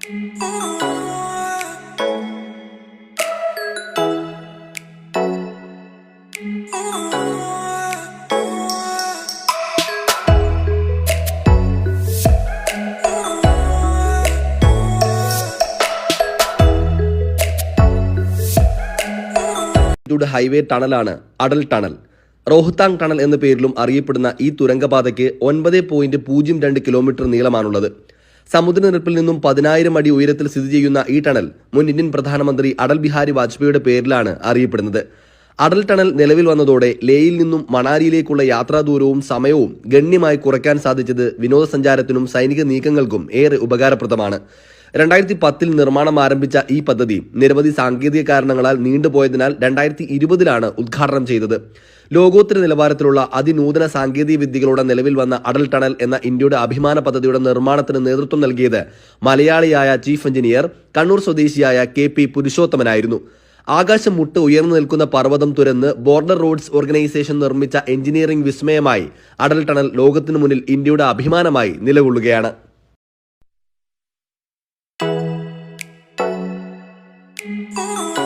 Highway ടണലാണ് Atal tunnel. Rohtang tunnel എന്ന പേരിലും അറിയപ്പെടുന്ന ഈ തുരങ്കപാതയ്ക്ക് 9.02 കിലോമീറ്റർ നീളമാണുള്ളത്. സമുദ്രനിരപ്പിൽ നിന്നും 10,000 അടി ഉയരത്തിൽ സ്ഥിതി ചെയ്യുന്ന ഈ ടണൽ മുൻ ഇന്ത്യൻ പ്രധാനമന്ത്രി അടൽ ബിഹാരി വാജ്പേയിയുടെ പേരിലാണ് അറിയപ്പെടുന്നത്. അടൽ ടണൽ നിലവിൽ വന്നതോടെ ലേയിൽ നിന്നും മണാലിയിലേക്കുള്ള യാത്രാദൂരവും സമയവും ഗണ്യമായി കുറയ്ക്കാൻ സാധിച്ചത് വിനോദസഞ്ചാരത്തിനും സൈനിക നീക്കങ്ങൾക്കും ഏറെ ഉപകാരപ്രദമാണ്. 2010 നിർമ്മാണം ആരംഭിച്ച ഈ പദ്ധതി നിരവധി സാങ്കേതിക കാരണങ്ങളാൽ നീണ്ടുപോയതിനാൽ 2020 ഉദ്ഘാടനം ചെയ്തത്. ലോകോത്തര നിലവാരത്തിലുള്ള അതിനൂതന സാങ്കേതിക വിദ്യകളോടെ നിലവിൽ വന്ന അടൽ ടണൽ എന്ന ഇന്ത്യയുടെ അഭിമാന പദ്ധതിയുടെ നിർമ്മാണത്തിന് നേതൃത്വം നൽകിയത് മലയാളിയായ ചീഫ് എഞ്ചിനീയർ കണ്ണൂർ സ്വദേശിയായ KP പുരുഷോത്തമനായിരുന്നു. ആകാശം മുട്ട് ഉയർന്നു നിൽക്കുന്ന പർവ്വതം തുരന്ന് ബോർഡർ റോഡ്സ് ഓർഗനൈസേഷൻ നിർമ്മിച്ച എഞ്ചിനീയറിംഗ് വിസ്മയമായി അടൽ ടണൽ ലോകത്തിനു മുന്നിൽ ഇന്ത്യയുടെ അഭിമാനമായി നിലകൊള്ളുകയാണ്. Oh